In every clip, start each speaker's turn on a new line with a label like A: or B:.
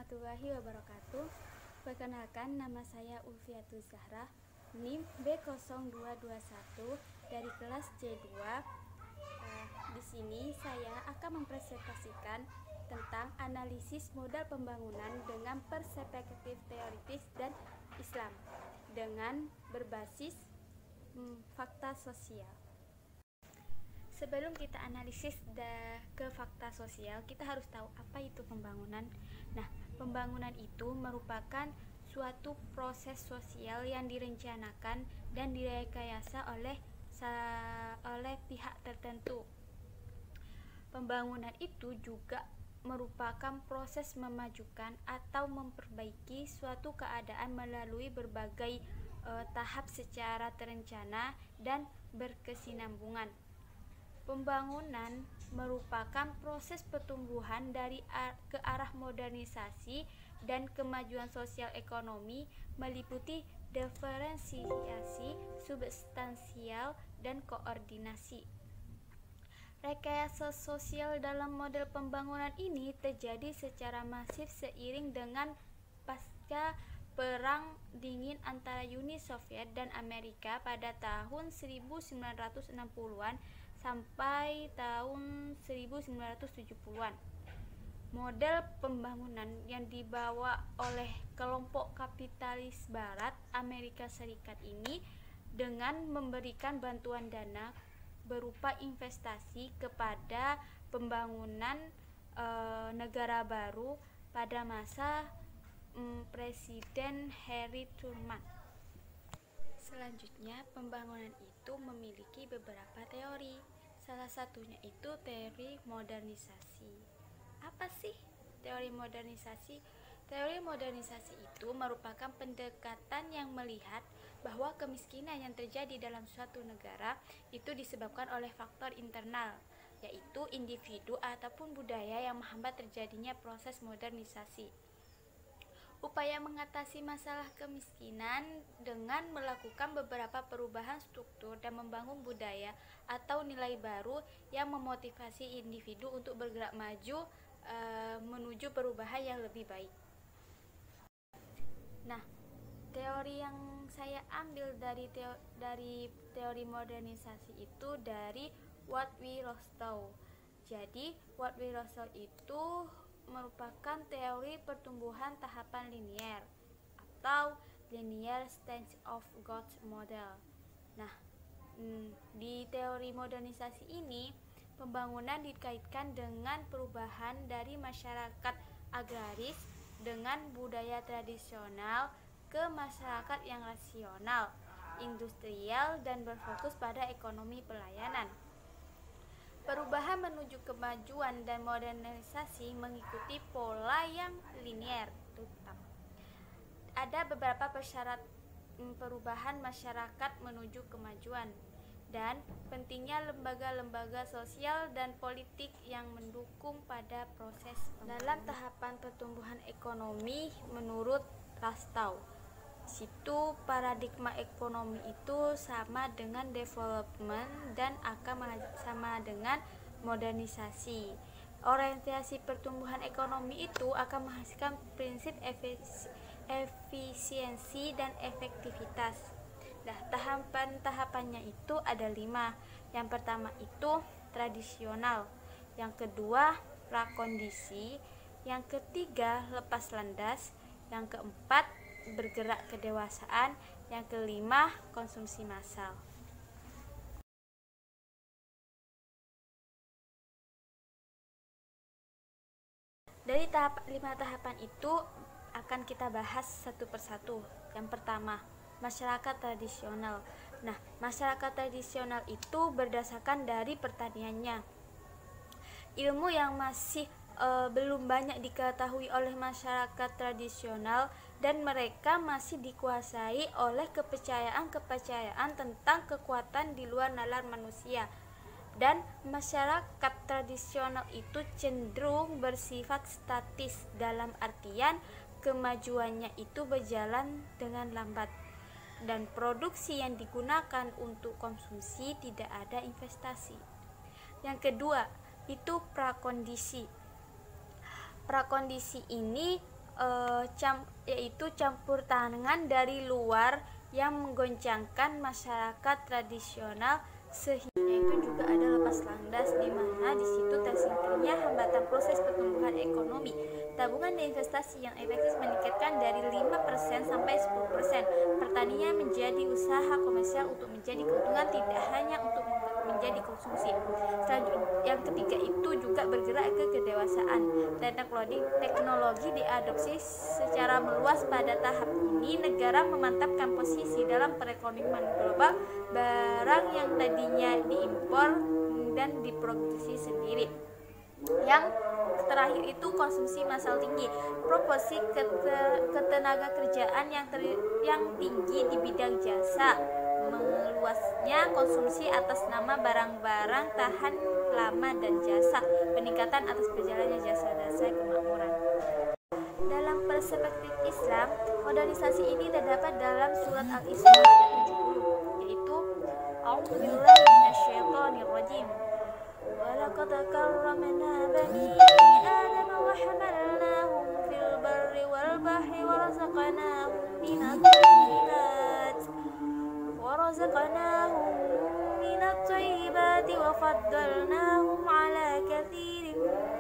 A: warahmatullahi wabarakatuh. Perkenalkan, nama saya Ulfiatul Zahra, NIM B0221 dari kelas C2. Di sini saya akan mempresentasikan tentang analisis modal pembangunan dengan perspektif teoritis dan Islam dengan berbasis fakta sosial. Sebelum kita analisis ke fakta sosial, kita harus tahu apa itu pembangunan. Nah, pembangunan itu merupakan suatu proses sosial yang direncanakan dan direkayasa oleh pihak tertentu. Pembangunan itu juga merupakan proses memajukan atau memperbaiki suatu keadaan melalui berbagai tahap secara terencana dan berkesinambungan. Pembangunan merupakan proses pertumbuhan ke arah modernisasi dan kemajuan sosial ekonomi, meliputi diferensiasi substansial dan koordinasi. Rekayasa sosial dalam model pembangunan ini terjadi secara masif seiring dengan pasca Perang Dingin antara Uni Soviet dan Amerika pada tahun 1960-an sampai tahun 1970-an. Model pembangunan yang dibawa oleh kelompok kapitalis barat Amerika Serikat ini dengan memberikan bantuan dana berupa investasi kepada pembangunan negara baru pada masa Presiden Harry Truman. Selanjutnya, pembangunan itu memiliki beberapa teori. Salah satunya itu teori modernisasi. Apa sih teori modernisasi? Teori modernisasi itu merupakan pendekatan yang melihat bahwa kemiskinan yang terjadi dalam suatu negara itu disebabkan oleh faktor internal, yaitu individu ataupun budaya yang menghambat terjadinya proses modernisasi. Upaya mengatasi masalah kemiskinan dengan melakukan beberapa perubahan struktur dan membangun budaya atau nilai baru yang memotivasi individu untuk bergerak maju menuju perubahan yang lebih baik. Nah, teori yang saya ambil dari teori modernisasi itu dari Wojtowicz. Jadi, Wojtowicz itu merupakan teori pertumbuhan tahapan linier atau linear stage of growth model. Nah, di teori modernisasi ini pembangunan dikaitkan dengan perubahan dari masyarakat agraris dengan budaya tradisional ke masyarakat yang rasional, industrial, dan berfokus pada ekonomi pelayanan. Perubahan menuju kemajuan dan modernisasi mengikuti pola yang linier. Ada beberapa persyarat perubahan masyarakat menuju kemajuan dan pentingnya lembaga-lembaga sosial dan politik yang mendukung pada proses dalam tahapan pertumbuhan ekonomi menurut Rostow. Situ paradigma ekonomi itu sama dengan development dan akan sama dengan modernisasi. Orientasi pertumbuhan ekonomi itu akan menghasilkan prinsip efisiensi dan efektivitas. Nah, tahapan-tahapannya itu ada 5. Yang pertama itu tradisional, yang kedua prakondisi, yang ketiga lepas landas, yang keempat bergerak kedewasaan, yang kelima konsumsi massal. Dari 5 tahapan itu akan kita bahas satu persatu. Yang pertama, masyarakat tradisional. Nah, masyarakat tradisional itu berdasarkan dari pertaniannya. Ilmu yang masih belum banyak diketahui oleh masyarakat tradisional dan mereka masih dikuasai oleh kepercayaan tentang kekuatan di luar nalar manusia. Dan masyarakat tradisional itu cenderung bersifat statis dalam artian kemajuannya itu berjalan dengan lambat dan produksi yang digunakan untuk konsumsi tidak ada investasi. Yang kedua itu prakondisi. Prakondisi ini yaitu campur tangan dari luar yang menggoncangkan masyarakat tradisional, sehingga itu juga ada lepas landas, di mana di situ tersingkirnya hambatan proses pertumbuhan ekonomi. Tabungan dan investasi yang efektif meningkatkan dari 5% sampai 10%. Pertanian menjadi usaha komersial untuk menjadi keuntungan, tidak hanya untuk menjadi konsumsi. Selanjutnya, yang ketiga itu juga bergerak ke kedewasaan, dan teknologi diadopsi secara meluas. Pada tahap ini negara memantapkan posisi dalam perekonomian global. Barang yang tadinya diimpor dan diproduksi sendiri. Yang terakhir itu konsumsi massal tinggi, proporsi ketenaga kerjaan yang tinggi di bidang jasa, meluasnya konsumsi atas nama barang-barang tahan lama dan jasa, peningkatan atas berjalannya jasa-jasa kemakmuran. Dalam perspektif Islam, modernisasi ini terdapat dalam surat Al-Isra ayat 70, yaitu A'udzubillahi minasyaitonir rajim. وَلَقَدْ كَرَّمْنَا بَنِي آدَمَ وَحَمَلْنَاهُمْ فِي الْبَرِّ وَالْبَحْرِ وَرَزَقْنَاهُمْ مِنَ الطَّيِّبَاتِ وَفَضَّلْنَاهُمْ عَلَى كَثِيرٍ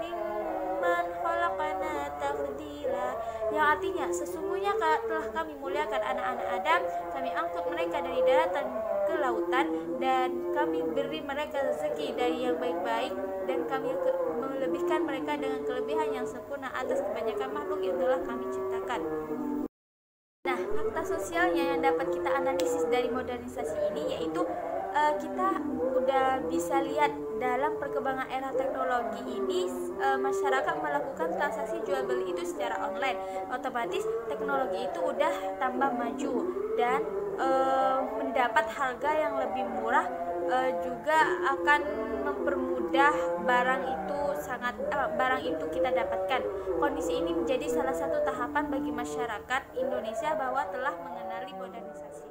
A: مِّمَّنْ خَلَقْنَا تَفْضِيلًا. Yang artinya, sesungguhnya telah kami muliakan anak-anak Adam, kami angkut mereka dari daratan ke lautan, dan kami beri mereka rezeki dari yang baik-baik, dan kami melebihkan mereka dengan kelebihan yang sempurna atas kebanyakan makhluk yang telah kami ciptakan. Nah, fakta sosialnya yang dapat kita analisis dari modernisasi ini yaitu kita udah bisa lihat dalam perkembangan era teknologi ini, masyarakat melakukan transaksi jual beli itu secara online. Otomatis teknologi itu udah tambah maju dan mendapat harga yang lebih murah, juga akan mempermudah barang itu kita dapatkan. Kondisi ini menjadi salah satu tahapan bagi masyarakat Indonesia bahwa telah mengenali modernisasi.